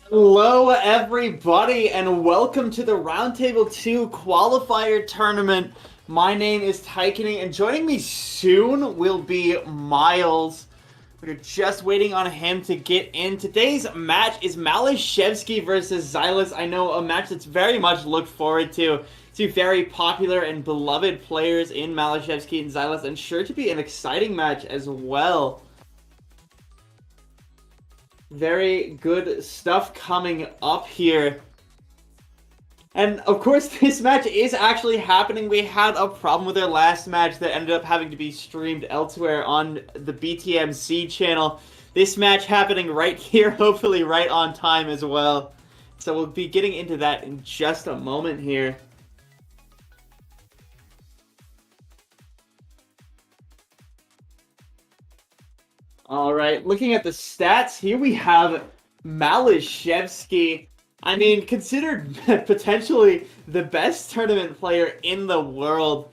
Hello, everybody, and welcome to the Roundtable 2 qualifier tournament. My name is Tykening, and joining me soon will be Miles. We're just waiting on him to get in. Today's match is maliszewski versus Zylice. I know a match that's very much looked forward to. Two very popular and beloved players in maliszewski and Zylice, and sure to be an exciting match as well. Very good stuff coming up here. And of course, this match is actually happening. We had a problem with our last match that ended up having to be streamed elsewhere on the BTMC channel. This match happening right here, hopefully right on time as well. So we'll be getting into that in just a moment here. All right, looking at the stats, here we have maliszewski. I mean, considered potentially the best tournament player in the world.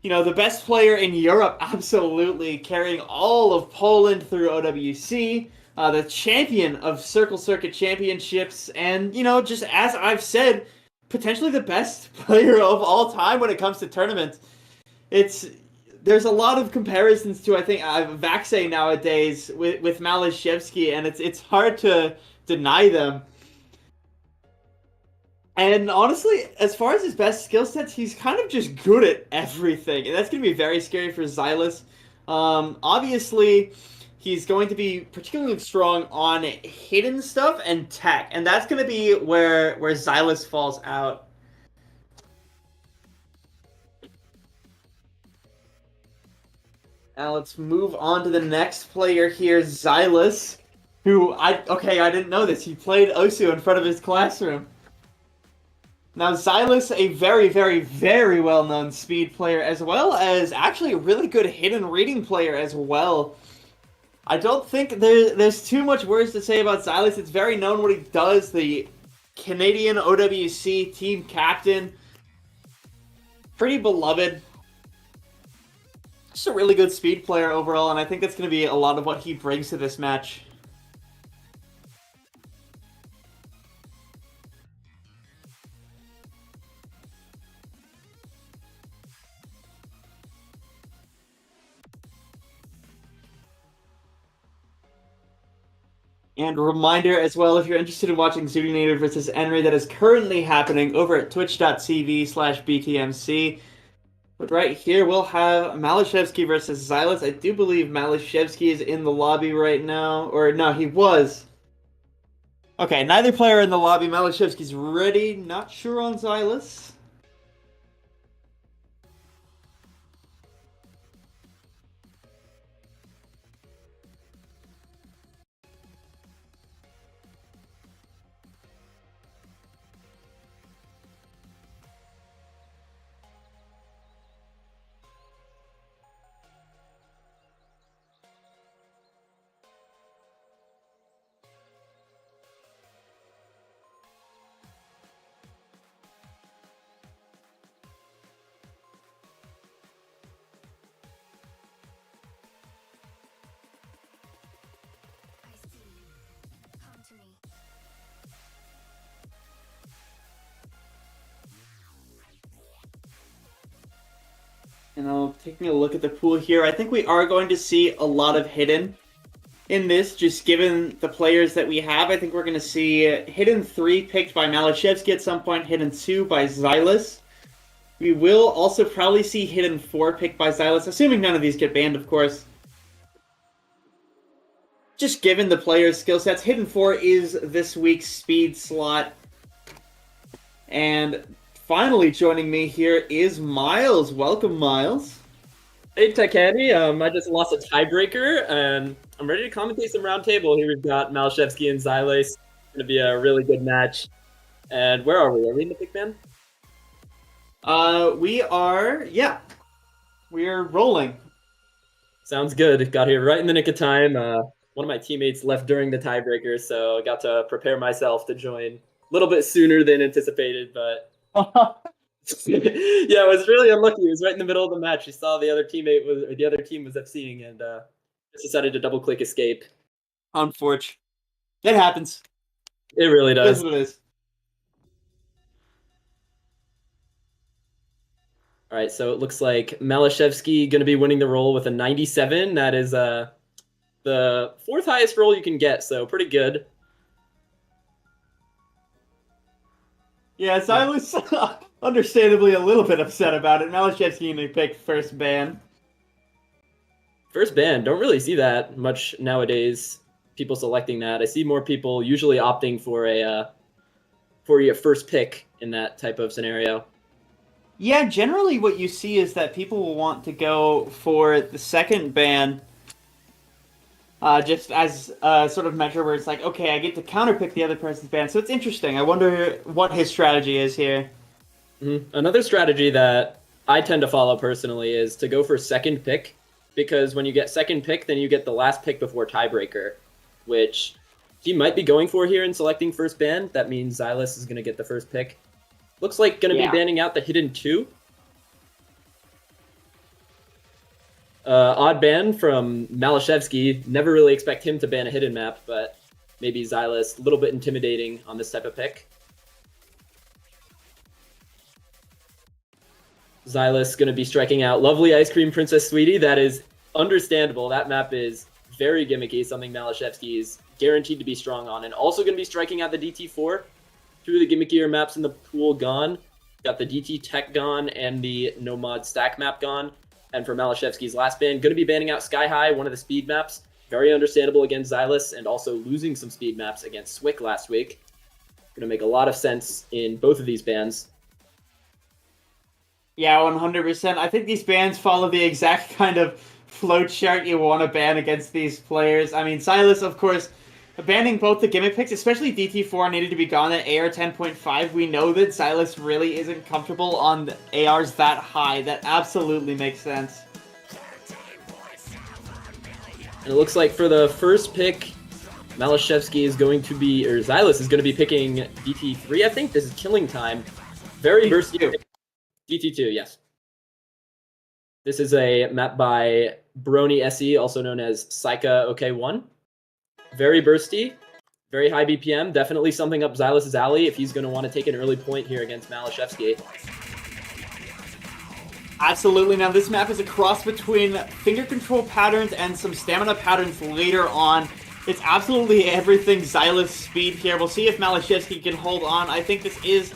You know, the best player in Europe, absolutely, carrying all of Poland through OWC, the champion of Circle Circuit Championships, and, you know, just as I've said, potentially the best player of all time when it comes to tournaments. There's a lot of comparisons to, I think, Vaxe nowadays with maliszewski, and it's hard to deny them. And honestly, as far as his best skill sets, he's kind of just good at everything, and that's going to be very scary for Zylice. Obviously, he's going to be particularly strong on hidden stuff and tech, and that's going to be where Zylice falls out. Now let's move on to the next player here, Zylice, who I didn't know this. He played Osu in front of his classroom. Now Zylice, a very, very, very well-known speed player, as well as actually a really good hidden reading player as well. I don't think there's too much words to say about Zylice. It's very known what he does. The Canadian OWC team captain. Pretty beloved. Just a really good speed player overall, and I think that's going to be a lot of what he brings to this match. And reminder as well, if you're interested in watching Zylice versus Enry, that is currently happening over at twitch.tv/BTMC. But right here, we'll have maliszewski versus Zylice. I do believe maliszewski is in the lobby right now. Or, no, he was. Okay, neither player in the lobby. Maliszewski's ready. Not sure on Zylice. You know, taking a look at the pool here, I think we are going to see a lot of hidden in this, just given the players that we have. I think we're going to see hidden 3 picked by maliszewski at some point, hidden 2 by Zylice. We will also probably see hidden 4 picked by Zylice, assuming none of these get banned, of course. Just given the players' skill sets, hidden 4 is this week's speed slot. And finally joining me here is Miles. Welcome, Miles. Hey, Tech Candy. I just lost a tiebreaker, and I'm ready to commentate some roundtable. Here we've got maliszewski and Zylice. It's going to be a really good match. And where are we? Are we in the pick band? We are rolling. Sounds good. Got here right in the nick of time. One of my teammates left during the tiebreaker, so I got to prepare myself to join a little bit sooner than anticipated, but yeah, it was really unlucky. It was right in the middle of the match. You saw the other team was FCing, and just decided to double click escape. Unfortunate. It happens. It really It is does. what it is. All right, so it looks like Maliszewski going to be winning the roll with a 97. That is the fourth highest roll you can get, so pretty good. Yeah, Zylice understandably a little bit upset about it. Maliszewski going to pick first ban. First ban, don't really see that much nowadays. People selecting that. I see more people usually opting for a first pick in that type of scenario. Yeah, generally what you see is that people will want to go for the second ban, just as a sort of measure where it's like, okay, I get to counterpick the other person's ban. So it's interesting. I wonder what his strategy is here. Another strategy that I tend to follow personally is to go for second pick, because when you get second pick, then you get the last pick before tiebreaker, which he might be going for here in selecting first ban. That means Zylice is going to get the first pick. Looks like going to be banning out the hidden 2. Odd ban from Maliszewski. Never really expect him to ban a hidden map, but maybe Zylice, a little bit intimidating on this type of pick. Zylice going to be striking out Lovely Ice Cream Princess Sweetie. That is understandable. That map is very gimmicky, something Maliszewski is guaranteed to be strong on. And also going to be striking out the DT4. 2 of the gimmickier maps in the pool gone. Got the DT Tech gone and the No Mod Stack map gone. And for Maliszewski's last ban, going to be banning out Sky High, one of the speed maps. Very understandable against Zylice, and also losing some speed maps against Swick last week. Going to make a lot of sense in both of these bans. Yeah, 100%. I think these bans follow the exact kind of flow chart you want to ban against these players. I mean, Zylice, of course, banning both the gimmick picks, especially DT4 needed to be gone at AR 10.5. We know that Zylice really isn't comfortable on the ARs that high. That absolutely makes sense. And it looks like for the first pick, Maliszewski is going to be, or Zylice is going to be picking DT3, I think. This is Killing Time. Very bursty. DT2, yes. This is a map by Brony SE, also known as Saika OK1. Very bursty, very high BPM. Definitely something up Zylice's alley if he's going to want to take an early point here against Maliszewski. Absolutely. Now, this map is a cross between finger control patterns and some stamina patterns later on. It's absolutely everything Zylice speed here. We'll see if Maliszewski can hold on. I think this is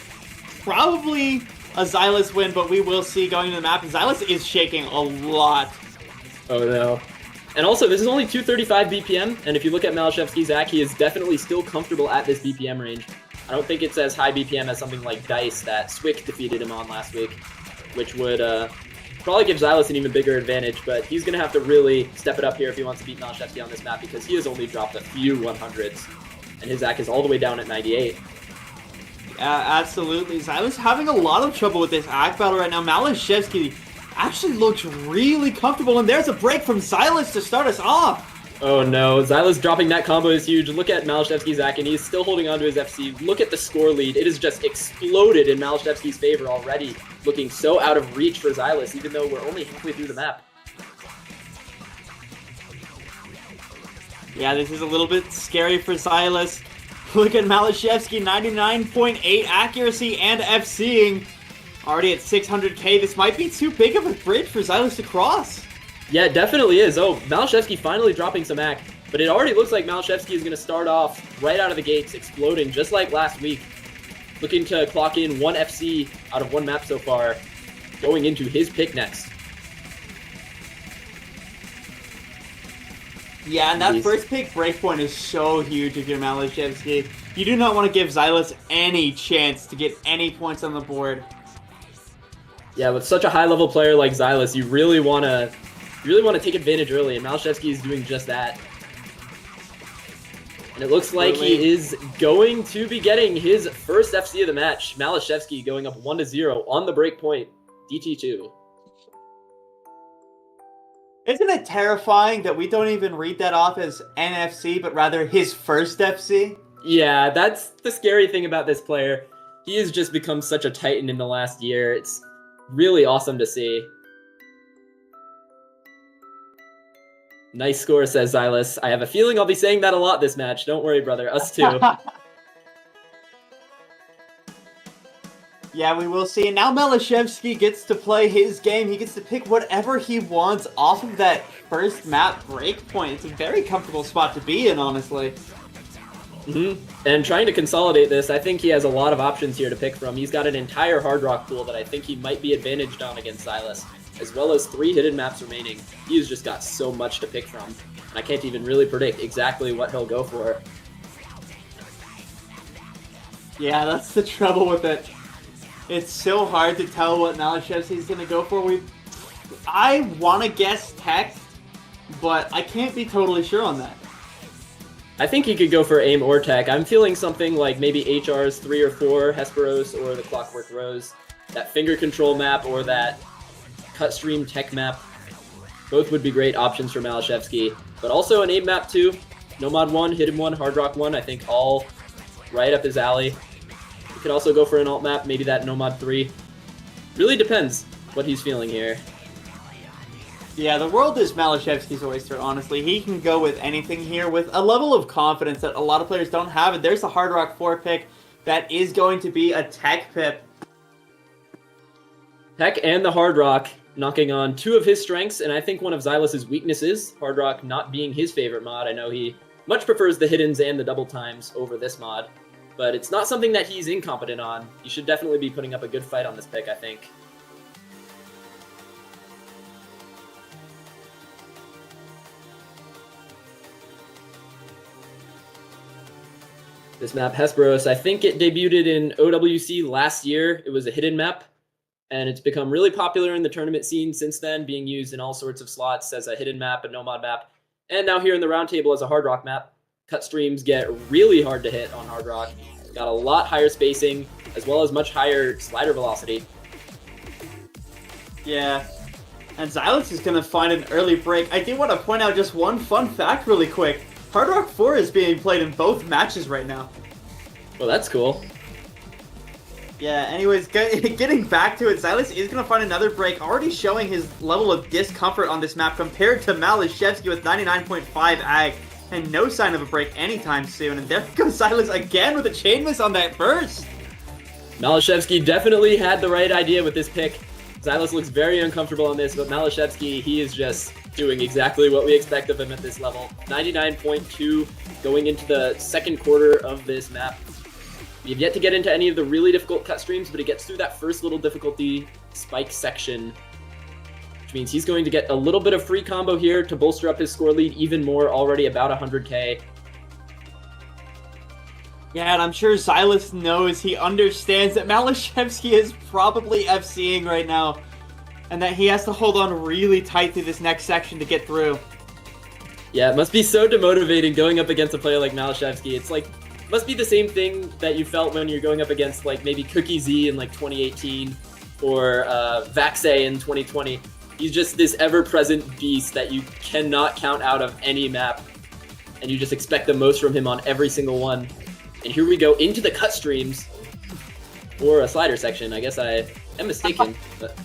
probably a Zylice win, but we will see going to the map. Zylice is shaking a lot. Oh, no. And also, this is only 235 BPM, and if you look at Maliszewski's act, he is definitely still comfortable at this BPM range. I don't think it's as high BPM as something like Dice that Swick defeated him on last week, which would probably give Zylice an even bigger advantage, but he's going to have to really step it up here if he wants to beat Maliszewski on this map, because he has only dropped a few 100s, and his act is all the way down at 98. Absolutely. Zylice having a lot of trouble with this act battle right now. Maliszewski actually looks really comfortable, and there's a break from Zylice to start us off. Oh no, Zylice dropping that combo is huge. Look at Maliszewski's act, and he's still holding on to his FC. Look at the score lead. It has just exploded in Maliszewski's favor already, looking so out of reach for Zylice, even though we're only halfway through the map. Yeah, this is a little bit scary for Zylice. Look at Maliszewski, 99.8 accuracy and FCing. Already at 600k. This might be too big of a bridge for Zylice to cross. Yeah, it definitely is. Oh, Maliszewski finally dropping some act, but it already looks like Maliszewski is going to start off right out of the gates, exploding, just like last week. Looking to clock in 1 FC out of 1 map so far, going into his pick next. Yeah, and that first pick breakpoint is so huge if you're Maliszewski. You do not want to give Zylice any chance to get any points on the board. Yeah, with such a high-level player like Zylice, you really want to take advantage early, and Maliszewski is doing just that. And it looks like he is going to be getting his first FC of the match. Maliszewski going up 1-0 on the break point, DT2. Isn't it terrifying that we don't even read that off as NFC, but rather his first FC? Yeah, that's the scary thing about this player. He has just become such a titan in the last year. It's really awesome to see. Nice score, says Zylice. I have a feeling I'll be saying that a lot this match. Don't worry, brother. Us too. Yeah, we will see. And now Maliszewski gets to play his game. He gets to pick whatever he wants off of that first map breakpoint. It's a very comfortable spot to be in, honestly. And trying to consolidate this, I think he has a lot of options here to pick from. He's got an entire Hard Rock pool that I think he might be advantaged on against Zylice, as well as 3 hidden maps remaining. He's just got so much to pick from, and I can't even really predict exactly what he'll go for. Yeah, that's the trouble with it. It's so hard to tell what Maliszewski's going to go for. I want to guess Tech, but I can't be totally sure on that. I think he could go for aim or tech. I'm feeling something like maybe HR's 3 or 4, Hesperos, or the Clockwork Rose. That finger control map or that cut stream tech map. Both would be great options for Maliszewski. But also an aim map too. Nomad 1, Hidden 1, Hard Rock 1, I think all right up his alley. He could also go for an alt map, maybe that Nomad 3. Really depends what he's feeling here. Yeah, the world is Maliszewski's oyster, honestly. He can go with anything here with a level of confidence that a lot of players don't have. And there's the Hard Rock 4 pick that is going to be a tech pip. Tech and the Hard Rock knocking on 2 of his strengths, and I think one of Zylice's weaknesses, Hard Rock not being his favorite mod. I know he much prefers the hiddens and the double times over this mod, but it's not something that he's incompetent on. He should definitely be putting up a good fight on this pick, I think. This map, Hesperos, I think it debuted in OWC last year. It was a hidden map, and it's become really popular in the tournament scene since then, being used in all sorts of slots as a hidden map, a nomad map, and now here in the Roundtable as a Hard Rock map. Cut streams get really hard to hit on Hard Rock. Got a lot higher spacing, as well as much higher slider velocity. Yeah, and Zylice is going to find an early break. I do want to point out just one fun fact really quick. Hard Rock 4 is being played in both matches right now. Well, that's cool. Yeah, anyways, getting back to it, Zylice is going to find another break, already showing his level of discomfort on this map compared to Maliszewski with 99.5 ag, and no sign of a break anytime soon. And there goes Zylice again with a chain miss on that burst. Maliszewski definitely had the right idea with this pick. Zylice looks very uncomfortable on this, but Maliszewski, he is just doing exactly what we expect of him at this level. 99.2 going into the second quarter of this map. We have yet to get into any of the really difficult cut streams, but he gets through that first little difficulty spike section, which means he's going to get a little bit of free combo here to bolster up his score lead even more, already about 100k. Yeah, and I'm sure Zylice knows, he understands that Maliszewski is probably FCing right now, and that he has to hold on really tight through this next section to get through. Yeah, it must be so demotivating going up against a player like Maliszewski. It's like, must be the same thing that you felt when you're going up against like maybe Cookie Z in like 2018 or Vaxe in 2020. He's just this ever-present beast that you cannot count out of any map, and you just expect the most from him on every single one. And here we go into the cut streams, or a slider section. I guess I am mistaken, but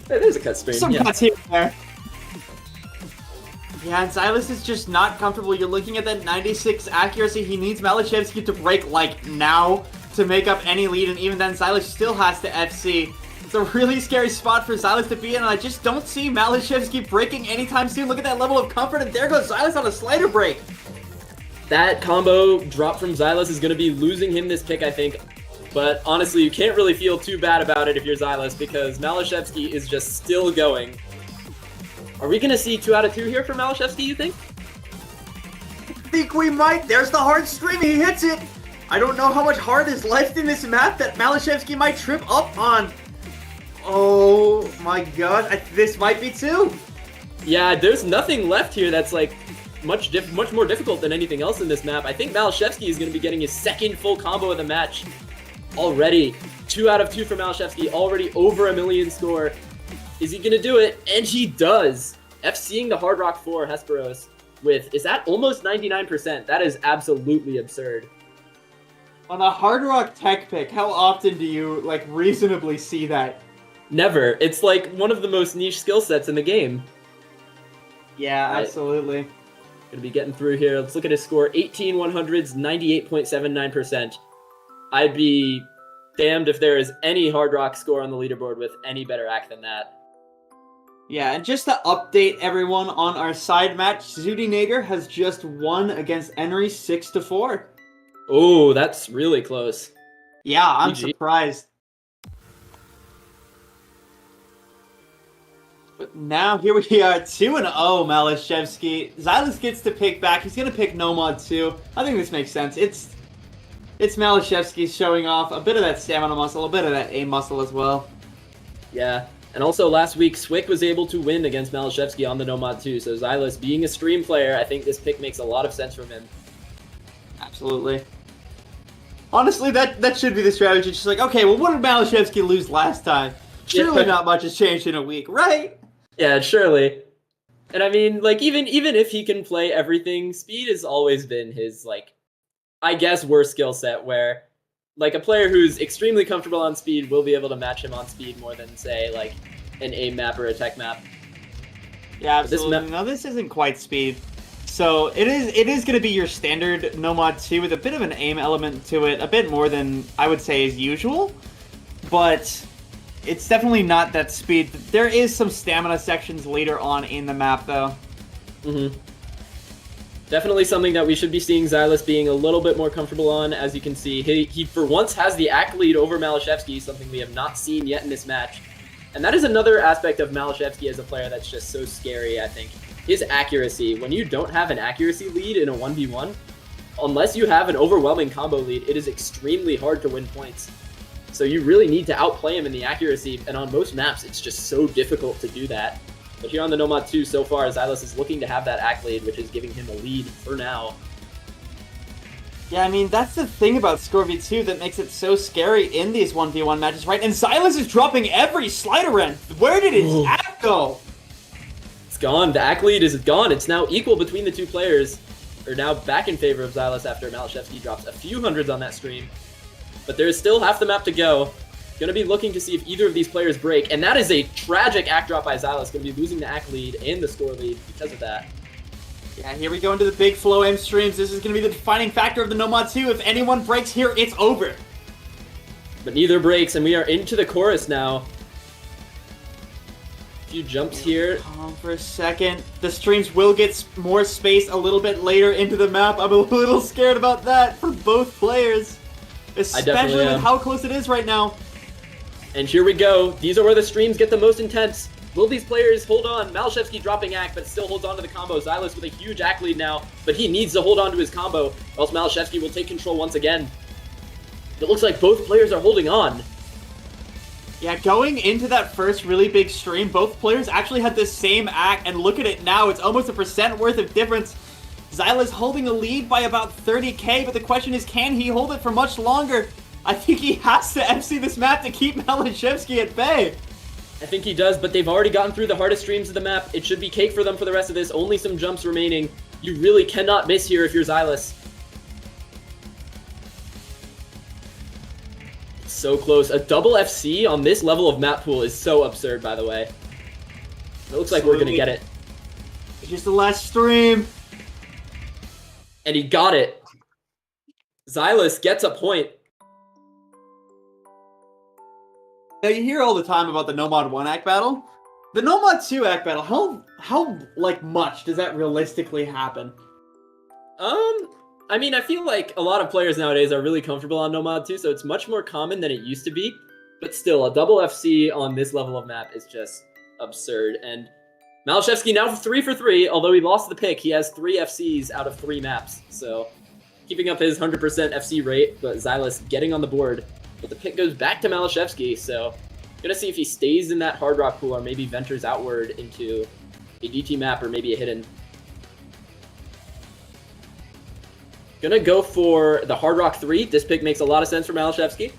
there's a cut stream. Some cuts here and there. Yeah, and Zylice is just not comfortable. You're looking at that 96 accuracy. He needs Maliszewski to break, like, now to make up any lead, and even then, Zylice still has to FC. It's a really scary spot for Zylice to be in, and I just don't see Maliszewski breaking anytime soon. Look at that level of comfort, and there goes Zylice on a slider break. That combo drop from Zylice is going to be losing him this pick, I think. But honestly, you can't really feel too bad about it if you're Zylice, because Maliszewski is just still going. Are we going to see 2 out of 2 here for Maliszewski, you think? I think we might. There's the hard stream. He hits it. I don't know how much hard is left in this map that Maliszewski might trip up on. Oh my god. This might be 2. Yeah, there's nothing left here that's like much more difficult than anything else in this map. I think Maliszewski is going to be getting his second full combo of the match already. 2 out of 2 for Maliszewski, already over 1 million score. Is he going to do it? And he does. FCing the Hard Rock 4 Hesperos with, is that almost 99%? That is absolutely absurd. On a Hard Rock tech pick, how often do you, like, reasonably see that? Never. It's like one of the most niche skill sets in the game. Yeah, absolutely. Gonna be getting through here. Let's look at his score. 18 100s, 98.79%. I'd be damned if there is any Hard Rock score on the leaderboard with any better act than that. Yeah, and just to update everyone on our side match, Zudinager has just won against Henry 6-4. Oh, that's really close. Yeah, I'm GG. surprised. But now here we are, 2-0, maliszewski. Zylice gets to pick back. He's going to pick Nomad too. I think this makes sense. It's maliszewski showing off a bit of that stamina muscle, a bit of that aim muscle as well. Yeah, and also last week, Swick was able to win against maliszewski on the Nomad too, so Zylice being a stream player, I think this pick makes a lot of sense from him. Absolutely. Honestly, that should be the strategy. Just like, okay, well, what did maliszewski lose last time? Surely not much has changed in a week, right? Yeah, surely. And I mean, like, even if he can play everything, speed has always been his, like, I guess, worst skill set, where, like, a player who's extremely comfortable on speed will be able to match him on speed more than, say, like, an aim map or a tech map. Yeah, absolutely. No, this isn't quite speed. So it is going to be your standard Nomad 2 with a bit of an aim element to it, a bit more than I would say is usual, but it's definitely not that speed. There is some stamina sections later on in the map, though. Definitely something that we should be seeing Zylice being a little bit more comfortable on. As you can see, he for once has the act lead over maliszewski, something we have not seen yet in this match. And that is another aspect of maliszewski as a player that's just so scary, I think. His accuracy. When you don't have an accuracy lead in a 1v1, unless you have an overwhelming combo lead, it is extremely hard to win points. So you really need to outplay him in the accuracy, and on most maps, it's just so difficult to do that. But here on the Nomad 2, so far, Zylice is looking to have that act lead, which is giving him a lead for now. Yeah, I mean, that's the thing about Scorvy 2 that makes it so scary in these 1v1 matches, right? And Zylice is dropping every slider end. Where did his act go? It's gone. The act lead is gone. It's now equal between the two players. Or now back in favor of Zylice after maliszewski drops a few hundreds on that stream. But there is still half the map to go. Going to be looking to see if either of these players break. And that is a tragic act drop by Zylice. Going to be losing the act lead and the score lead because of that. Yeah, here we go into the big flow aim streams. This is going to be the defining factor of the Nomad 2. If anyone breaks here, it's over. But neither breaks, and we are into the chorus now. A few jumps here. Calm for a second. The streams will get more space a little bit later into the map. I'm a little scared about that for both players. Especially with how close it is right now. And here we go. These are where the streams get the most intense. Will these players hold on? maliszewski dropping act, but still holds on to the combo. Zylice with a huge act lead now, but he needs to hold on to his combo, or else maliszewski will take control once again. It looks like both players are holding on. Yeah, going into that first really big stream, both players actually had the same act, and look at it now. It's almost a % worth of difference. Zylice holding a lead by about 30k, but the question is, can he hold it for much longer? I think he has to FC this map to keep maliszewski at bay. I think he does, but they've already gotten through the hardest streams of the map. It should be cake for them for the rest of this. Only some jumps remaining. You really cannot miss here if you're Zylice. So close. A double FC on this level of map pool is so absurd, by the way. It looks like we're going to get it. It's just the last stream. And he got it. Zylice gets a point. Now, you hear all the time about the Nomad 1 act battle. The Nomad 2 act battle, how like, much does that realistically happen? I mean, I feel like a lot of players nowadays are really comfortable on Nomad 2, so it's much more common than it used to be. But still, a double FC on this level of map is just absurd. And maliszewski now 3 for 3, although he lost the pick, he has 3 FCs out of 3 maps. So, keeping up his 100% FC rate, but Zylice getting on the board. But the pick goes back to maliszewski, so gonna see if he stays in that Hard Rock pool or maybe ventures outward into a DT map or maybe a hidden. Gonna go for the Hard Rock 3. This pick makes a lot of sense for maliszewski.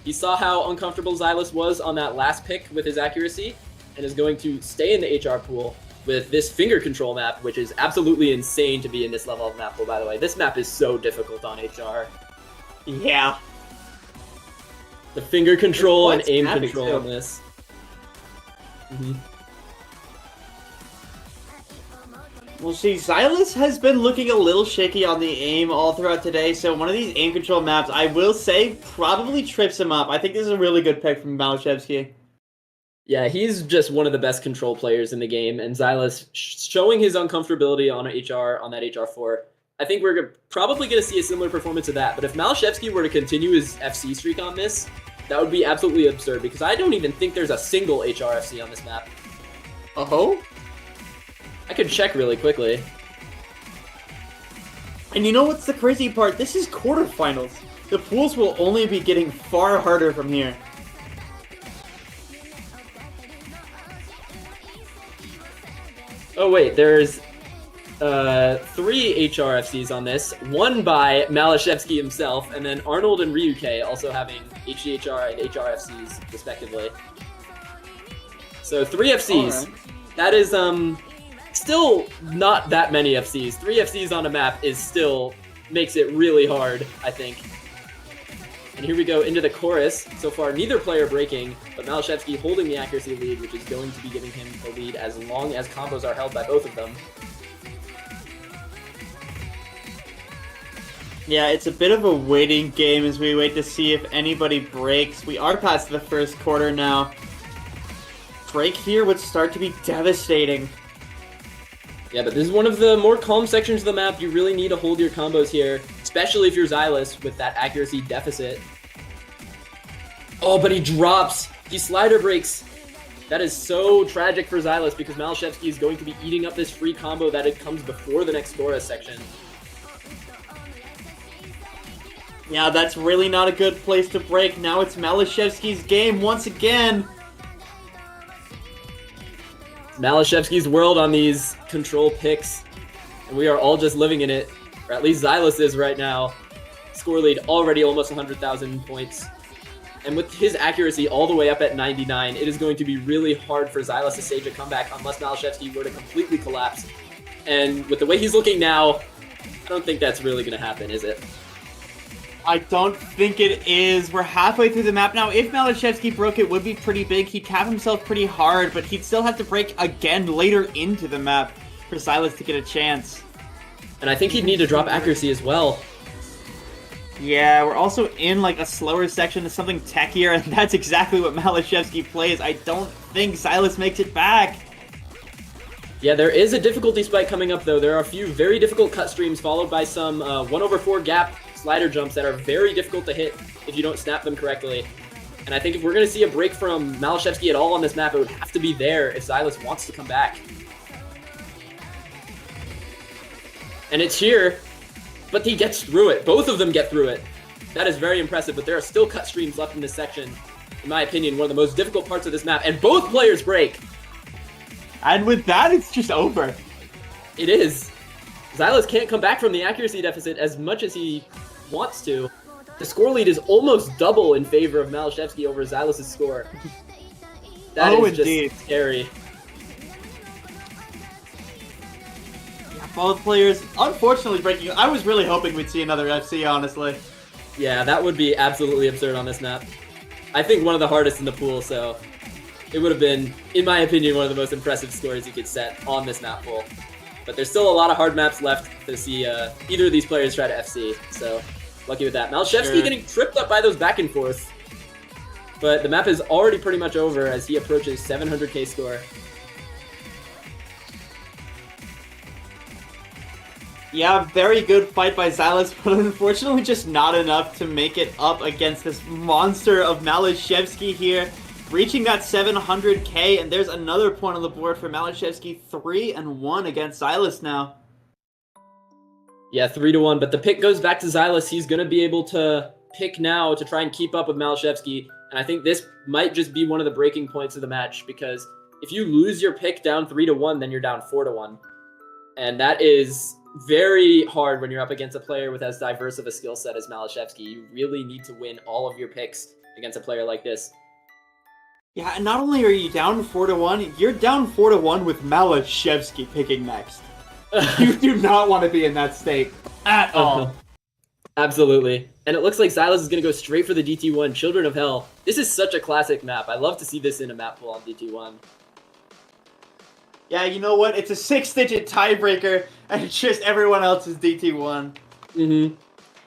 He saw how uncomfortable Zylice was on that last pick with his accuracy and is going to stay in the HR pool with this finger control map, which is absolutely insane to be in this level of map pool, by the way. This map is so difficult on HR. Yeah. The finger control and aim control on this. Well, see, Zylice has been looking a little shaky on the aim all throughout today, so one of these aim control maps, I will say, probably trips him up. I think this is a really good pick from maliszewski. Yeah, he's just one of the best control players in the game, and Zylice showing his uncomfortability on HR on that HR4. I think we're probably going to see a similar performance to that, but if maliszewski were to continue his FC streak on this, that would be absolutely absurd, because I don't even think there's a single HRFC on this map. Oh? I could check really quickly. And you know what's the crazy part? This is quarterfinals. The pools will only be getting far harder from here. Oh wait, there's 3 HRFCs on this, one by maliszewski himself, and then Arnold and Ryuke also having HDHR and HRFCs respectively. So 3 FCs. Right. That is still not that many FCs. 3 FCs on a map is still makes it really hard, I think. And here we go into the chorus. So far, neither player breaking, but maliszewski holding the accuracy lead, which is going to be giving him the lead as long as combos are held by both of them. Yeah, it's a bit of a waiting game as we wait to see if anybody breaks. We are past the first quarter now. Break here would start to be devastating. Yeah, but this is one of the more calm sections of the map. You really need to hold your combos here, especially if you're Zylice with that accuracy deficit. Oh, but he drops. He slider breaks. That is so tragic for Zylice because maliszewski is going to be eating up this free combo that it comes before the next chorus section. Yeah, that's really not a good place to break. Now it's maliszewski's game once again. maliszewski's world on these control picks, and we are all just living in it, or at least Zylice is right now. Score lead already almost 100,000 points. And with his accuracy all the way up at 99, it is going to be really hard for Zylice to stage a comeback unless maliszewski were to completely collapse. And with the way he's looking now, I don't think that's really going to happen, is it? I don't think it is. We're halfway through the map now. If maliszewski broke, it would be pretty big. He'd cap himself pretty hard, but he'd still have to break again later into the map for Zylice to get a chance. And I think he'd need to drop accuracy as well. Yeah, we're also in like a slower section to something techier, and that's exactly what maliszewski plays. I don't think Zylice makes it back. Yeah, there is a difficulty spike coming up, though. There are a few very difficult cut streams, followed by some 1/4 gap slider jumps that are very difficult to hit if you don't snap them correctly. And I think if we're going to see a break from maliszewski at all on this map, it would have to be there if Zylice wants to come back. And it's here, but he gets through it. Both of them get through it. That is very impressive, but there are still cut streams left in this section. In my opinion, one of the most difficult parts of this map, and both players break. And with that, it's just over. It is. Zylice can't come back from the accuracy deficit as much as he wants to. The score lead is almost double in favor of maliszewski over Zylice's score. That is indeed. Just scary. Yeah, both players, unfortunately, breaking. I was really hoping we'd see another FC, honestly. Yeah, that would be absolutely absurd on this map. I think one of the hardest in the pool, so it would have been, in my opinion, one of the most impressive scores you could set on this map pool. But there's still a lot of hard maps left to see either of these players try to FC, so lucky with that. maliszewski getting tripped up by those back and forth, but the map is already pretty much over as he approaches 700k score. Yeah, very good fight by Zylice, but unfortunately just not enough to make it up against this monster of maliszewski here. Reaching that 700k, and there's another point on the board for maliszewski. 3-1 against Zylice now. Yeah, 3-1, but the pick goes back to Zylice. He's going to be able to pick now to try and keep up with maliszewski, and I think this might just be one of the breaking points of the match, because if you lose your pick down 3-1, then you're down 4-1. And that is very hard when you're up against a player with as diverse of a skill set as maliszewski. You really need to win all of your picks against a player like this. Yeah, and not only are you down 4-1, you're down 4-1 with maliszewski picking next. You do not want to be in that state at all. Absolutely. And it looks like Zylice is going to go straight for the DT1, Children of Hell. This is such a classic map. I love to see this in a map pool on DT1. Yeah, you know what? It's a 6-digit tiebreaker, and it's just everyone else is DT1. Mm-hmm.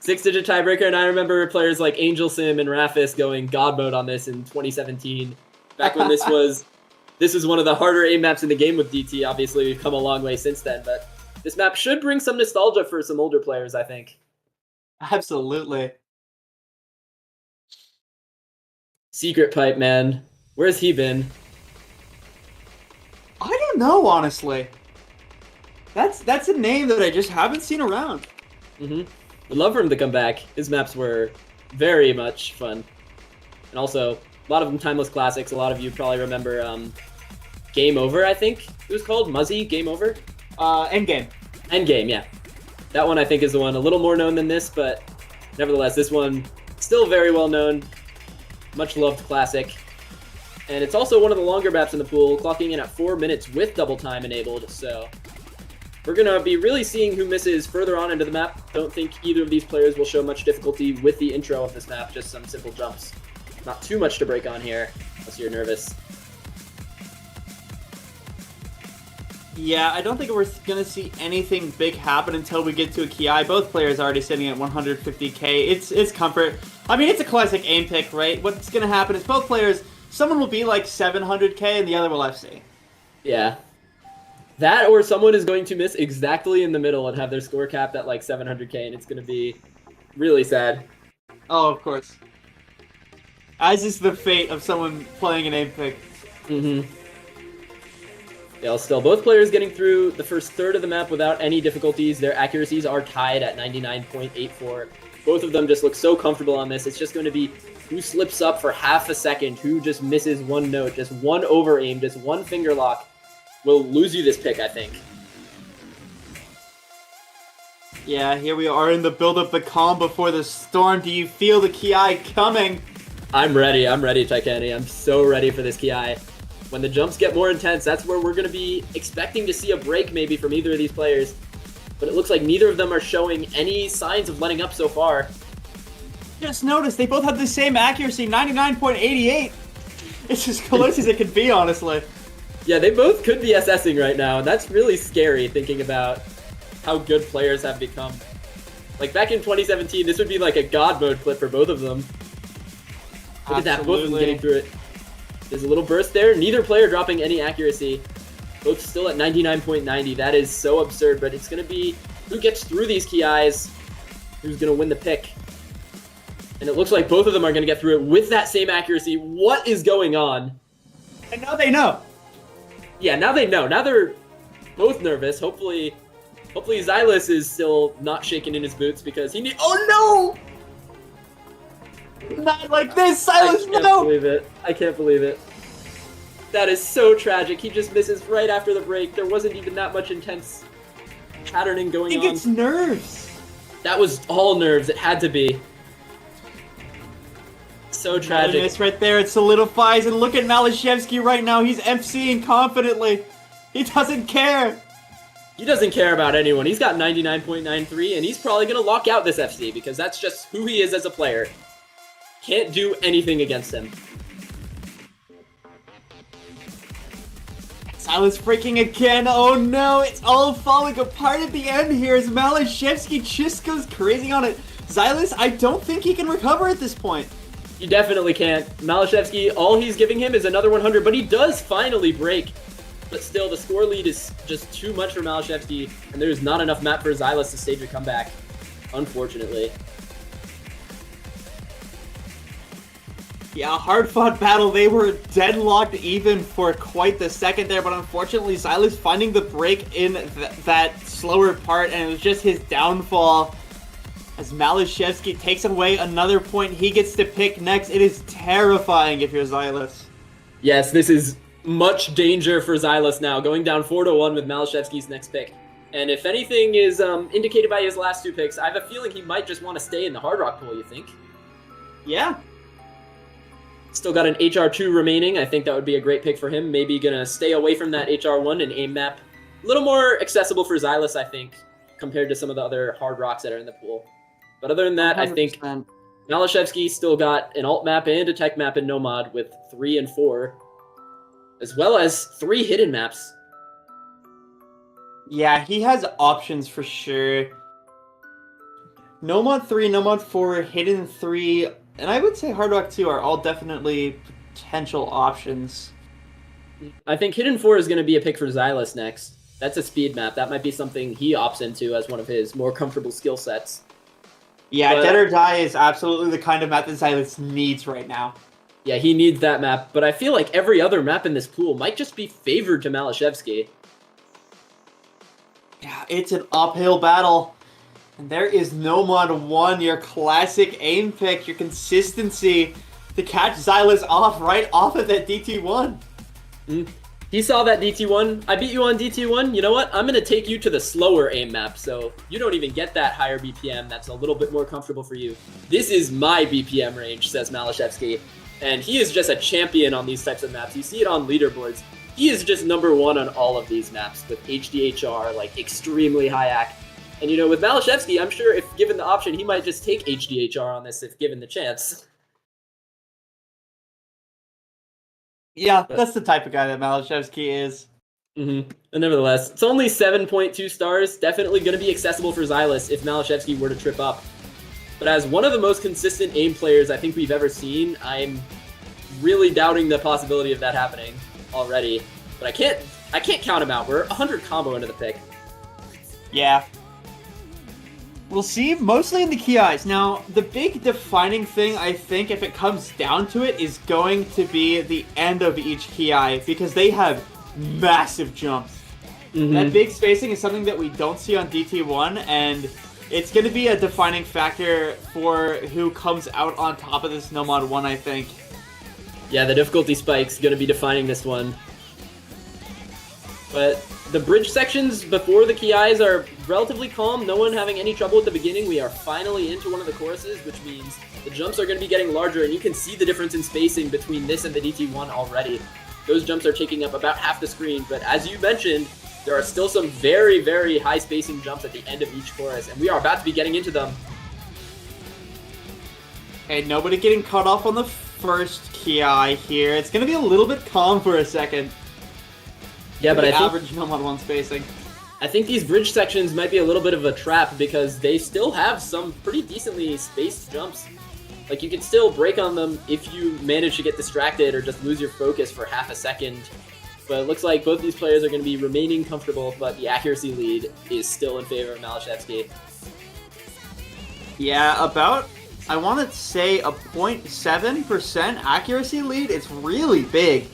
6-digit tiebreaker, and I remember players like Angel Sim and Rafis going God mode on this in 2017, back when this was one of the harder aim maps in the game with DT. Obviously, we've come a long way since then, but this map should bring some nostalgia for some older players, I think. Absolutely. Secret Pipe, man. Where's he been? I don't know, honestly. That's a name that I just haven't seen around. Mm-hmm. Would love for him to come back. His maps were very much fun. And also, a lot of them timeless classics. A lot of you probably remember Game Over, I think it was called. Muzzy, Game Over? Endgame. Endgame, yeah. That one I think is the one a little more known than this, but nevertheless, this one still very well known. Much loved classic. And it's also one of the longer maps in the pool, clocking in at 4 minutes with double time enabled, so we're going to be really seeing who misses further on into the map. Don't think either of these players will show much difficulty with the intro of this map, just some simple jumps. Not too much to break on here, unless you're nervous. Yeah, I don't think we're going to see anything big happen until we get to a Ki. Both players are already sitting at 150k. It's comfort. I mean, it's a classic aim pick, right? What's going to happen is both players, someone will be like 700k and the other will FC. Yeah. That or someone is going to miss exactly in the middle and have their score capped at like 700k, and it's going to be really sad. Oh, of course. As is the fate of someone playing an aim pick. Mm-hmm. Yeah, still, both players getting through the first third of the map without any difficulties. Their accuracies are tied at 99.84. Both of them just look so comfortable on this. It's just going to be who slips up for half a second, who just misses one note, just one over aim, just one finger lock will lose you this pick, I think. Yeah, here we are in the build-up, the calm before the storm. Do you feel the Ki coming? I'm ready, Titani. I'm so ready for this Ki. When the jumps get more intense, that's where we're going to be expecting to see a break maybe from either of these players. But it looks like neither of them are showing any signs of letting up so far. Just notice, they both have the same accuracy, 99.88. It's as close as it could be, honestly. Yeah, they both could be SSing right now, and that's really scary thinking about how good players have become. Like, back in 2017, this would be like a God mode clip for both of them. Look at that, both of them getting through it. There's a little burst there. Neither player dropping any accuracy. Both still at 99.90. That is so absurd, but it's going to be who gets through these Ki's, who's going to win the pick. And it looks like both of them are going to get through it with that same accuracy. What is going on? And now they know. Yeah, now they know. Now they're both nervous. Hopefully Zylice is still not shaking in his boots because he Oh no! Not like this, Zylice, no! I can't believe it. I can't believe it. That is so tragic. He just misses right after the break. There wasn't even that much intense patterning going on. I think it's nerves. That was all nerves. It had to be. So tragic. It's right there. It solidifies. And look at maliszewski right now. He's FCing confidently. He doesn't care. He doesn't care about anyone. He's got 99.93, and he's probably going to lock out this FC because that's just who he is as a player. Can't do anything against him. Zylice breaking again. Oh no, it's all falling apart at the end here as maliszewski just goes crazy on it. Zylice, I don't think he can recover at this point. You definitely can't. maliszewski, all he's giving him is another 100, but he does finally break. But still, the score lead is just too much for maliszewski, and there's not enough map for Zylice to stage a comeback, unfortunately. Yeah, hard-fought battle. They were deadlocked even for quite the second there, but unfortunately, Zylice finding the break in that slower part, and it was just his downfall. As maliszewski takes away another point, he gets to pick next. It is terrifying if you're Zylice. Yes, this is much danger for Zylice now, going down 4-1 with maliszewski's next pick. And if anything is indicated by his last two picks, I have a feeling he might just want to stay in the Hard Rock pool, you think? Yeah. Still got an HR2 remaining. I think that would be a great pick for him. Maybe gonna stay away from that HR1 and aim map. A little more accessible for Zylice, I think, compared to some of the other Hard Rocks that are in the pool. But other than that, 100%. I think maliszewski still got an alt map and a tech map in Nomad with 3 and 4, as well as 3 hidden maps. Yeah, he has options for sure. Nomad 3, Nomad 4, Hidden 3, and I would say Hard Rock 2 are all definitely potential options. I think Hidden 4 is going to be a pick for Zylice next. That's a speed map. That might be something he opts into as one of his more comfortable skill sets. Yeah, Dead or Die is absolutely the kind of map that Zylice needs right now. Yeah, he needs that map, but I feel like every other map in this pool might just be favored to maliszewski. Yeah, it's an uphill battle. And there is Nomad 1, your classic aim pick, your consistency to catch Zylice off right off of that DT1. He saw that DT1. I beat you on DT1. You know what? I'm going to take you to the slower aim map, so you don't even get that higher BPM. That's a little bit more comfortable for you. This is my BPM range, says maliszewski. And he is just a champion on these types of maps. You see it on leaderboards. He is just #1 on all of these maps with HDHR, like extremely high AC. And you know, with maliszewski, I'm sure if given the option, he might just take HDHR on this if given the chance. Yeah, that's the type of guy that maliszewski is. And nevertheless, it's only 7.2 stars. Definitely going to be accessible for Zylice if maliszewski were to trip up. But as one of the most consistent aim players I think we've ever seen, I'm really doubting the possibility of that happening already. But I can't count him out. We're 100 combo into the pick. Yeah. We'll see, mostly in the key eyes. Now, the big defining thing, I think, if it comes down to it, is going to be the end of each key eye, because they have massive jumps. That big spacing is something that we don't see on DT1, and it's going to be a defining factor for who comes out on top of this Nomad 1, I think. Yeah, the difficulty spike's going to be defining this one. But the bridge sections before the key eyes are relatively calm. No one having any trouble at the beginning. We are finally into one of the choruses, which means the jumps are going to be getting larger, and you can see the difference in spacing between this and the DT1 already. Those jumps are taking up about half the screen, but as you mentioned, there are still some very, very high spacing jumps at the end of each chorus, and we are about to be getting into them. Okay, nobody getting cut off on the first key eye here. It's going to be a little bit calm for a second. Yeah, but I think average Nomad 1 spacing. I think these bridge sections might be a little bit of a trap because they still have some pretty decently spaced jumps. Like, you can still break on them if you manage to get distracted or just lose your focus for half a second. But it looks like both these players are going to be remaining comfortable, but the accuracy lead is still in favor of maliszewski. Yeah, about, I want to say, a 0.7% accuracy lead. It's really big.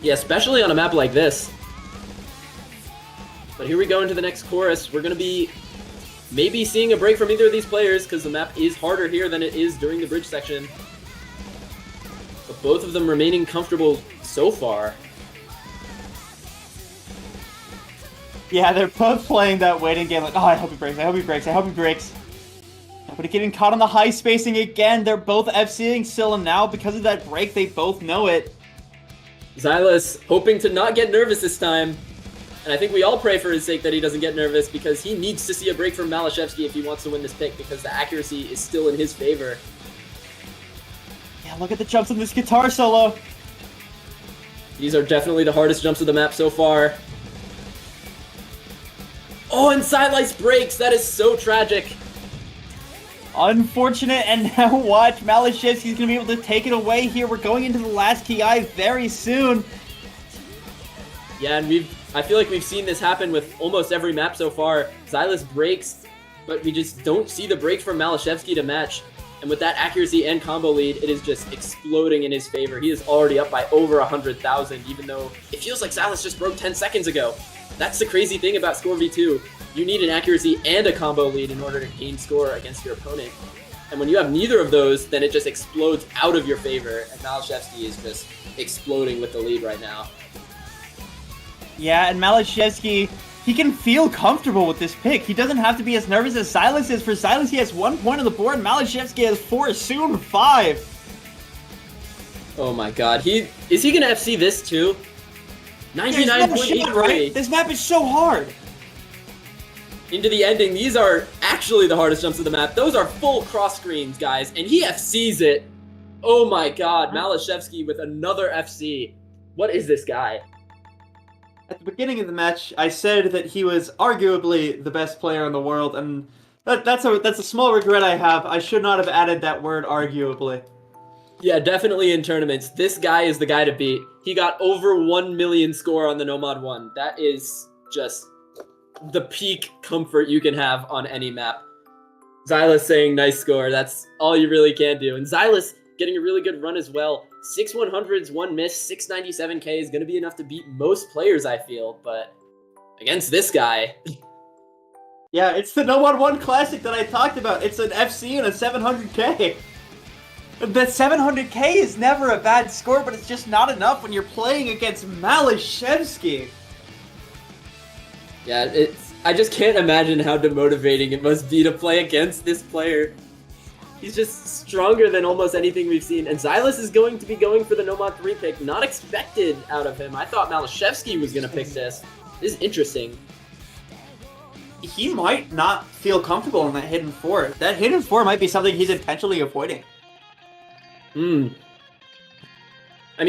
Yeah, especially on a map like this. But here we go into the next chorus. We're going to be maybe seeing a break from either of these players because the map is harder here than it is during the bridge section. But both of them remaining comfortable so far. Yeah, they're both playing that waiting game like, oh, I hope he breaks, I hope he breaks, I hope he breaks. But getting caught on the high spacing again. They're both FCing still, and now because of that break, they both know it. Zylice hoping to not get nervous this time. And I think we all pray for his sake that he doesn't get nervous because he needs to see a break from maliszewski if he wants to win this pick because the accuracy is still in his favor. Yeah, look at the jumps on this guitar solo. These are definitely the hardest jumps of the map so far. Oh, and Zylice breaks! That is so tragic. Unfortunate, and now watch, maliszewski's going to be able to take it away here. We're going into the last key eye very soon. Yeah, and I feel like we've seen this happen with almost every map so far. Zylice breaks, but we just don't see the break from maliszewski to match. And with that accuracy and combo lead, it is just exploding in his favor. He is already up by over 100,000, even though it feels like Zylice just broke 10 seconds ago. That's the crazy thing about Score v2. You need an accuracy and a combo lead in order to gain score against your opponent. And when you have neither of those, then it just explodes out of your favor, and maliszewski is just exploding with the lead right now. Yeah, and maliszewski, he can feel comfortable with this pick. He doesn't have to be as nervous as Zylice is. For Zylice, he has 1 point on the board, maliszewski has 4, soon 5. Oh my god, is he gonna FC this too? 99.83. Right? This map is so hard. Into the ending, these are actually the hardest jumps of the map. Those are full cross screens, guys, and he FCs it. Oh my god, maliszewski with another FC. What is this guy? At the beginning of the match, I said that he was arguably the best player in the world, and that's a small regret I have. I should not have added that word arguably. Yeah, definitely in tournaments. This guy is the guy to beat. He got over 1 million score on the Nomad 1. That is just the peak comfort you can have on any map. Zylice saying nice score. That's all you really can do. And Zylice getting a really good run as well. 6 100s, 1 miss, 697k is going to be enough to beat most players, I feel. But against this guy... Yeah, it's the Nomad 1 Classic that I talked about. It's an FC and a 700k. The 700k is never a bad score, but it's just not enough when you're playing against maliszewski. Yeah, I just can't imagine how demotivating it must be to play against this player. He's just stronger than almost anything we've seen. And Zylice is going to be going for the Nomad 3 pick. Not expected out of him. I thought maliszewski was going to pick this. This is interesting. He might not feel comfortable in that hidden 4. That hidden 4 might be something he's intentionally avoiding. I mean,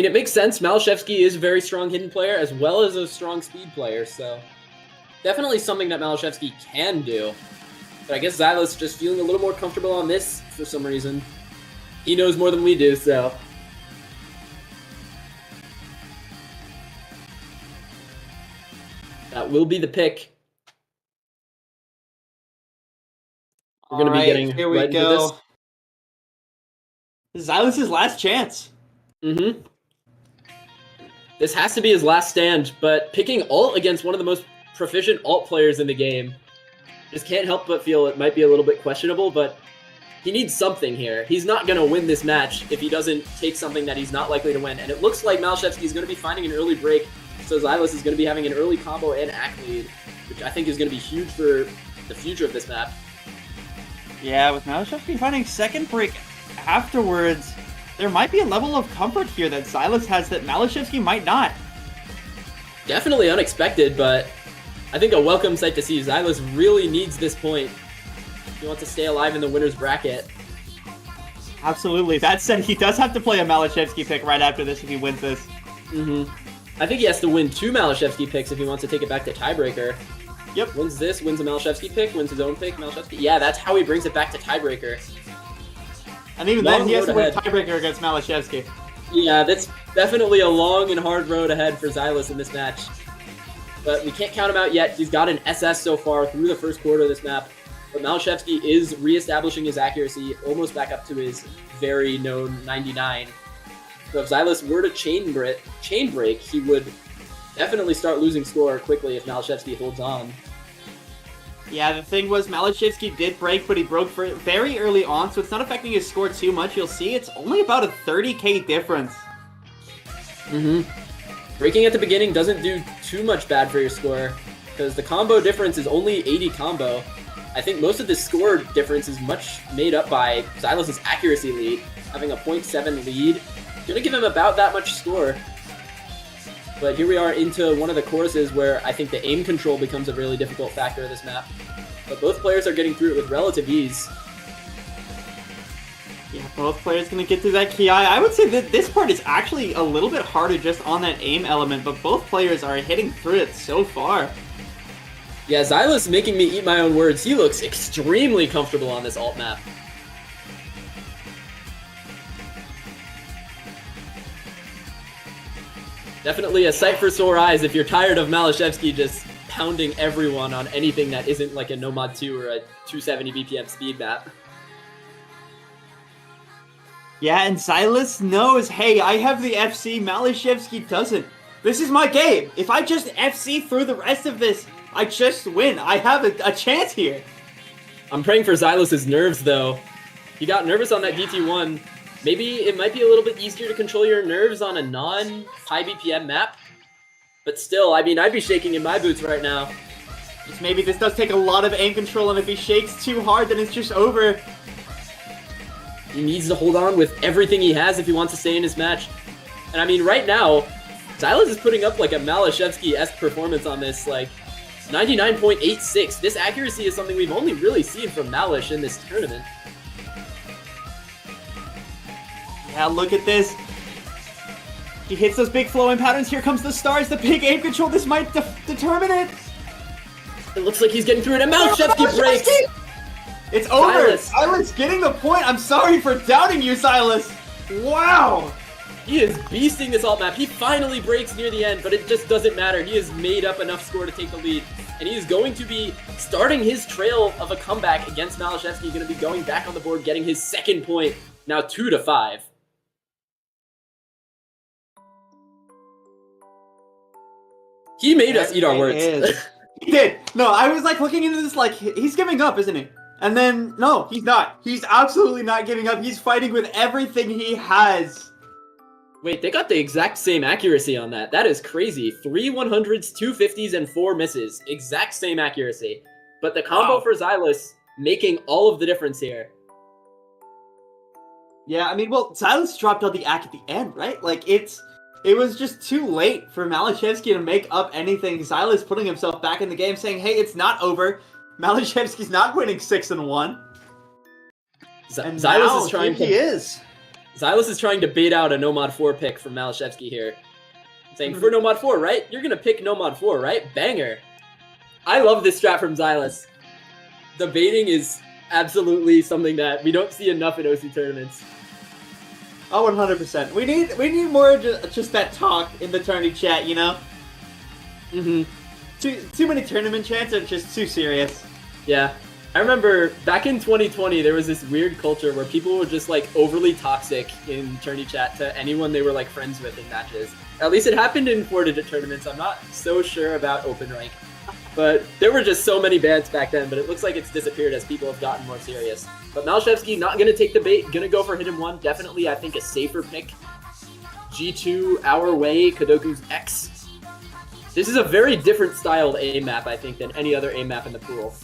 it makes sense. Maliszewski is a very strong hidden player as well as a strong speed player, so definitely something that Maliszewski can do. But I guess Zylice just feeling a little more comfortable on this for some reason. He knows more than we do, so. That will be the pick. We're going to be getting here we right go. into this. Zylice's last chance. This has to be his last stand, but picking ult against one of the most proficient ult players in the game, just can't help but feel it might be a little bit questionable, but he needs something here. He's not going to win this match if he doesn't take something that he's not likely to win, and it looks like Maliszewski is going to be finding an early break, so Zylice is going to be having an early combo and act lead, which I think is going to be huge for the future of this map. Yeah, with Maliszewski finding second break afterwards, there might be a level of comfort here that Zylice has that Maliszewski might not. Definitely unexpected, but I think a welcome sight to see. Zylice really needs this point if he wants to stay alive in the winner's bracket. Absolutely. That said, he does have to play a Maliszewski pick right after this if he wins this. I think he has to win 2 Maliszewski picks if he wants to take it back to tiebreaker. Yep. Wins this, wins a Maliszewski pick, wins his own pick, Maliszewski. Yeah, that's how he brings it back to tiebreaker. And even then, he has to win tiebreaker against Maliszewski. Yeah, that's definitely a long and hard road ahead for Zylice in this match. But we can't count him out yet. He's got an SS so far through the first quarter of this map. But Maliszewski is reestablishing his accuracy, almost back up to his very known 99. So if Zylice were to chain break, he would definitely start losing score quickly if Maliszewski holds on. Yeah, the thing was, Maliszewski did break, but he broke very early on, so it's not affecting his score too much. You'll see it's only about a 30k difference. Breaking at the beginning doesn't do too much bad for your score, because the combo difference is only 80 combo. I think most of the score difference is much made up by Zylice's accuracy lead, having a 0.7 lead. Gonna give him about that much score. But here we are into one of the courses where I think the aim control becomes a really difficult factor of this map. But both players are getting through it with relative ease. Yeah, both players going to get through that Ki. I would say that this part is actually a little bit harder just on that aim element, but both players are hitting through it so far. Yeah, Zylice making me eat my own words. He looks extremely comfortable on this alt map. Definitely a sight for sore eyes if you're tired of Maliszewski just pounding everyone on anything that isn't like a Nomad 2 or a 270 BPM speed map. Yeah, and Zylice knows, hey, I have the FC, Maliszewski doesn't. This is my game. If I just FC through the rest of this, I just win. I have a chance here. I'm praying for Zylice's nerves, though. He got nervous on that DT1. Maybe it might be a little bit easier to control your nerves on a non-high BPM map. But still, I mean, I'd be shaking in my boots right now. Just maybe this does take a lot of aim control, and if he shakes too hard, then it's just over. He needs to hold on with everything he has if he wants to stay in his match. And I mean, right now, Zylice is putting up like a Maliszewski-esque performance on this, like 99.86. This accuracy is something we've only really seen from Malisz in this tournament. Yeah, look at this. He hits those big flowing patterns. Here comes the stars, the big aim control. This might determine it. It looks like he's getting through it, and maliszewski breaks! It's over! Zylice. Zylice getting the point! I'm sorry for doubting you, Zylice! Wow! He is beasting this alt map. He finally breaks near the end, but it just doesn't matter. He has made up enough score to take the lead, and he is going to be starting his trail of a comeback against maliszewski, going to be going back on the board, getting his second point, now 2-5. He made us eat our words. He did. No, I was like looking into this like, he's giving up, isn't he? And then, no, he's not. He's absolutely not giving up. He's fighting with everything he has. Wait, they got the exact same accuracy on that. That is crazy. 3 100s, 2 50s, and 4 misses. Exact same accuracy. But the combo for Zylice making all of the difference here. Yeah, I mean, well, Zylice dropped out the act at the end, right? Like, it was just too late for maliszewski to make up anything. Zylice putting himself back in the game, saying, hey, it's not over. maliszewski's not winning 6-1. Zylice is trying to... He is. Zylice is trying to bait out a no mod 4 pick from maliszewski here. Saying, for no mod 4, right? You're going to pick no mod 4, right? Banger. I love this strat from Zylice. The baiting is absolutely something that we don't see enough in OC tournaments. Oh, 100%. We need more just that talk in the tourney chat, you know? Mm-hmm. Too many tournament chats are just too serious. Yeah. I remember back in 2020, there was this weird culture where people were just like overly toxic in tourney chat to anyone they were like friends with in matches. At least it happened in 4-digit tournaments. I'm not so sure about open rank. But there were just so many bans back then, but it looks like it's disappeared as people have gotten more serious. But maliszewski not going to take the bait, going to go for hit him 1. Definitely, I think, a safer pick. G2, Our Way, Kadoku's X. This is a very different styled aim map, I think, than any other aim map in the pool.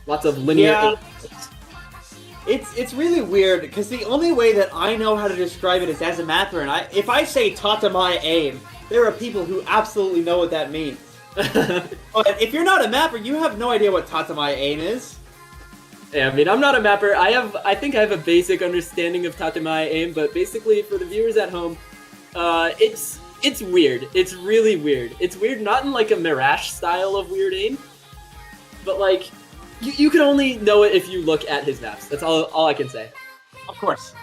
Lots of linear aim. It's really weird, because the only way that I know how to describe it is as a mapper, and if I say Tatamai aim, there are people who absolutely know what that means. But if you're not a mapper, you have no idea what Tatamai aim is. Yeah, I mean, I'm not a mapper. I think I have a basic understanding of Tatamai aim, but basically, for the viewers at home, it's weird. It's really weird. It's weird not in like a Mirage style of weird aim, but like, you can only know it if you look at his maps. That's all I can say. Of course.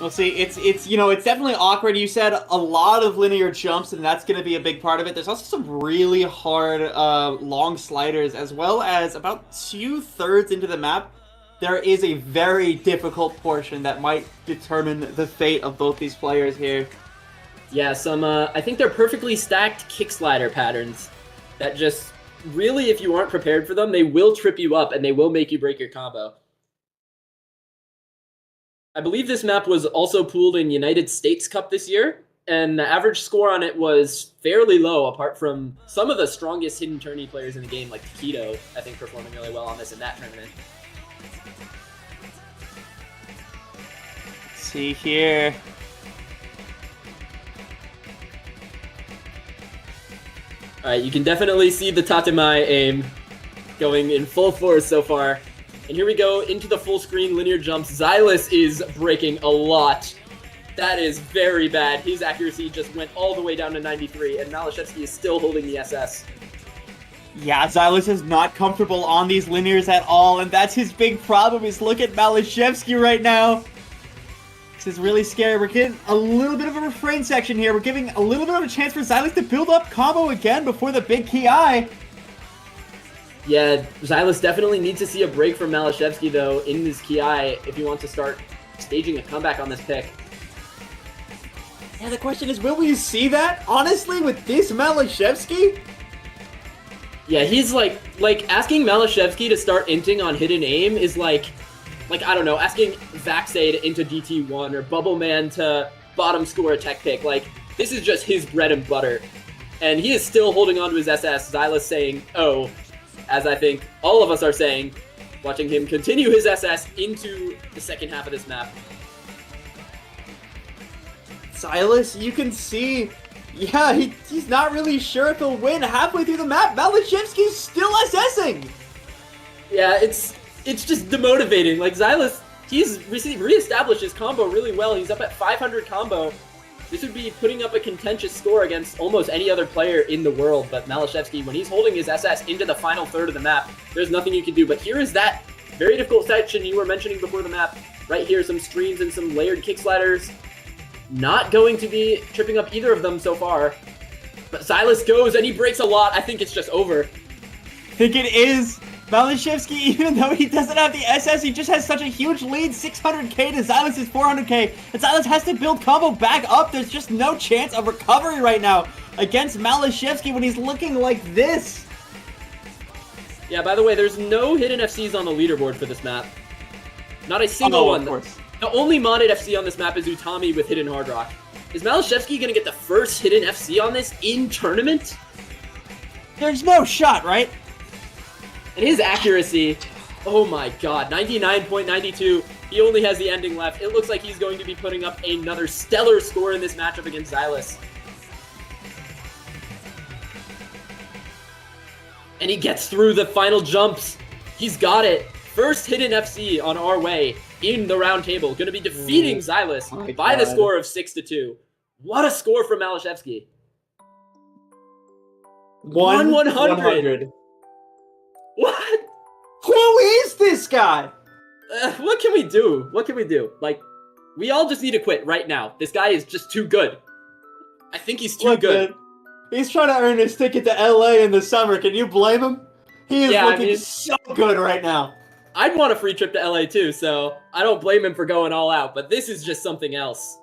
Well, see, it's definitely awkward. You said a lot of linear jumps, and that's going to be a big part of it. There's also some really hard long sliders, as well as about 2/3 into the map, there is a very difficult portion that might determine the fate of both these players here. Yeah, I think they're perfectly stacked kick slider patterns that just, really, if you aren't prepared for them, they will trip you up, and they will make you break your combo. I believe this map was also pooled in United States Cup this year, and the average score on it was fairly low, apart from some of the strongest hidden tourney players in the game, like Taquito, I think, performing really well on this in that tournament. Let's see here. Alright, you can definitely see the Tatamai aim going in full force so far. And here we go into the full screen linear jumps. Zylice is breaking a lot. That is very bad. His accuracy just went all the way down to 93, and maliszewski is still holding the SS. Yeah, Zylice is not comfortable on these linears at all, and that's his big problem, is look at maliszewski right now. This is really scary. We're getting a little bit of a refrain section here. We're giving a little bit of a chance for Zylice to build up combo again before the big ki. Yeah, Zylice definitely needs to see a break from maliszewski, though, in this ki if he wants to start staging a comeback on this pick. Yeah, the question is, will we see that? Honestly, with this maliszewski? Yeah, he's like asking maliszewski to start inting on hidden aim is like, I don't know, asking Vaxay to into DT1 or Bubbleman to bottom score a tech pick. Like, this is just his bread and butter. And he is still holding on to his SS. Zylice saying, oh, as I think all of us are saying, watching him continue his SS into the second half of this map. Zylice, you can see, yeah, he's not really sure if he'll win halfway through the map. maliszewski's still SSing! Yeah, it's it's just demotivating. Like, Zylice, he's reestablished his combo really well. He's up at 500 combo. This would be putting up a contentious score against almost any other player in the world, but Maliszewski, when he's holding his SS into the final third of the map, there's nothing you can do. But here is that very difficult section you were mentioning before the map. Right here, some screens and some layered kick sliders. Not going to be tripping up either of them so far. But Zylice goes, and he breaks a lot. I think it's just over. I think it is. Maliszewski, even though he doesn't have the SS, he just has such a huge lead, 600k to Zylice's 400k, and Zylice has to build combo back up. There's just no chance of recovery right now against Maliszewski when he's looking like this. Yeah, by the way, there's no hidden FCs on the leaderboard for this map. Not a single one. Of course. The only modded FC on this map is Utami with hidden Hard Rock. Is Maliszewski going to get the first hidden FC on this in tournament? There's no shot, right? And his accuracy, oh my god, 99.92. He only has the ending left. It looks like he's going to be putting up another stellar score in this matchup against Zylice. And he gets through the final jumps. He's got it. First hidden FC on our way in the round table. Going to be defeating Zylice by the score of 6-2. What a score from Maliszewski. 1/100. What? Who is this guy? What can we do? What can we do? Like, we all just need to quit right now. This guy is just too good. I think he's too good. He's trying to earn his ticket to LA in the summer. Can you blame him? He is looking so good right now. I'd want a free trip to LA too, so I don't blame him for going all out, but this is just something else.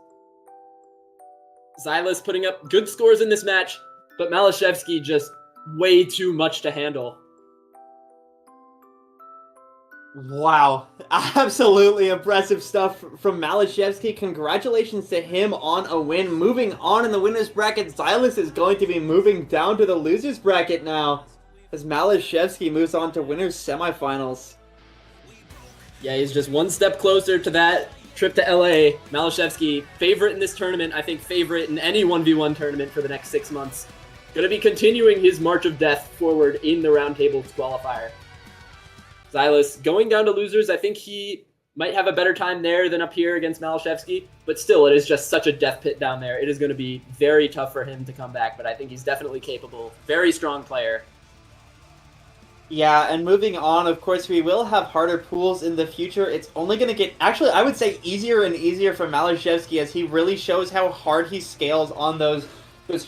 Zylice putting up good scores in this match, but Maliszewski just way too much to handle. Wow. Absolutely impressive stuff from Maliszewski. Congratulations to him on a win. Moving on in the winner's bracket, Zylice is going to be moving down to the loser's bracket now as Maliszewski moves on to winners semifinals. Yeah, he's just one step closer to that trip to LA. Maliszewski, favorite in this tournament. I think favorite in any 1v1 tournament for the next 6 months. Going to be continuing his march of death forward in the Roundtable qualifier. Zylice going down to losers. I think he might have a better time there than up here against Maliszewski, but still, it is just such a death pit down there. It is going to be very tough for him to come back, but I think he's definitely capable. Very strong player. Yeah, and moving on, of course, we will have harder pools in the future. It's only going to get, actually, I would say easier and easier for Maliszewski as he really shows how hard he scales on those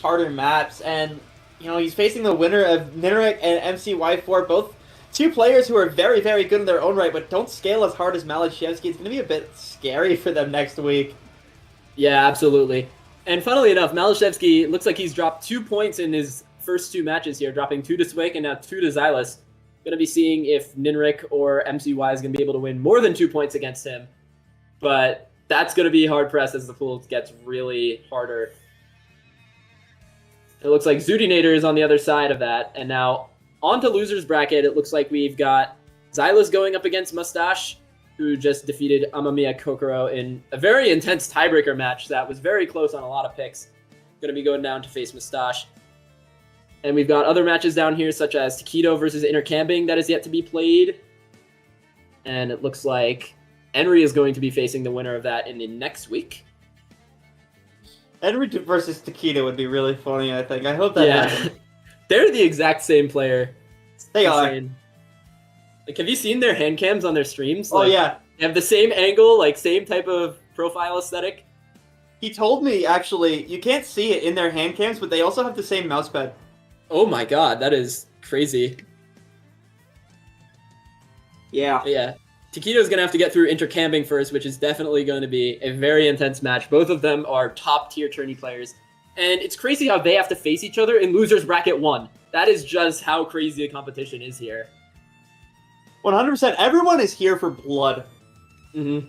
harder maps. And, you know, he's facing the winner of Nineric and MCY4, both two players who are very, very good in their own right, but don't scale as hard as Maliszewski. It's going to be a bit scary for them next week. Yeah, absolutely. And funnily enough, Maliszewski looks like he's dropped 2 points in his first 2 matches here, dropping 2 to Swick and now 2 to Zylice. Going to be seeing if Nineric or MCY is going to be able to win more than 2 points against him. But that's going to be hard pressed as the pool gets really harder. It looks like Zoodinator is on the other side of that. And now on to loser's bracket. It looks like we've got Zylice going up against Mustache, who just defeated Amamiya Kokoro in a very intense tiebreaker match that was very close on a lot of picks. Going to be going down to face Mustache. And we've got other matches down here, such as Taquito versus Intercamping that is yet to be played. And it looks like Henry is going to be facing the winner of that in the next week. Henry versus Taquito would be really funny, I think. I hope that happens. They're the exact same player. They are. Like, have you seen their hand cams on their streams? Oh, like, yeah. They have the same angle, like, same type of profile aesthetic. He told me, actually, you can't see it in their hand cams, but they also have the same mousepad. Oh my god, that is crazy. Yeah. But yeah. Taquito's going to have to get through Intercamping first, which is definitely going to be a very intense match. Both of them are top-tier tourney players. And it's crazy how they have to face each other in Losers Bracket 1. That is just how crazy the competition is here. 100%. Everyone is here for blood. Mm-hmm.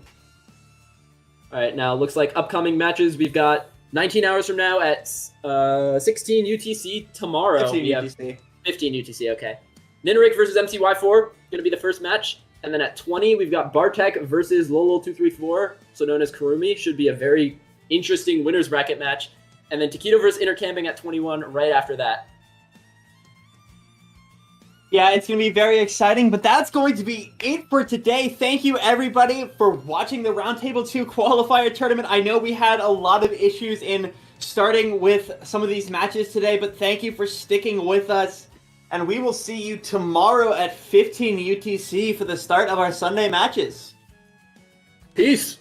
Alright, now looks like upcoming matches. We've got 19 hours from now at 16 UTC tomorrow. 15 UTC. 15 UTC, okay. Nineric versus MCY4, going to be the first match. And then at 20, we've got Bartek versus Lolo234, so known as Karumi. Should be a very interesting winner's bracket match. And then Taquito versus Intercamping at 21 right after that. Yeah, it's going to be very exciting, but that's going to be it for today. Thank you, everybody, for watching the Roundtable 2 qualifier tournament. I know we had a lot of issues in starting with some of these matches today, but thank you for sticking with us. And we will see you tomorrow at 15 UTC for the start of our Sunday matches. Peace.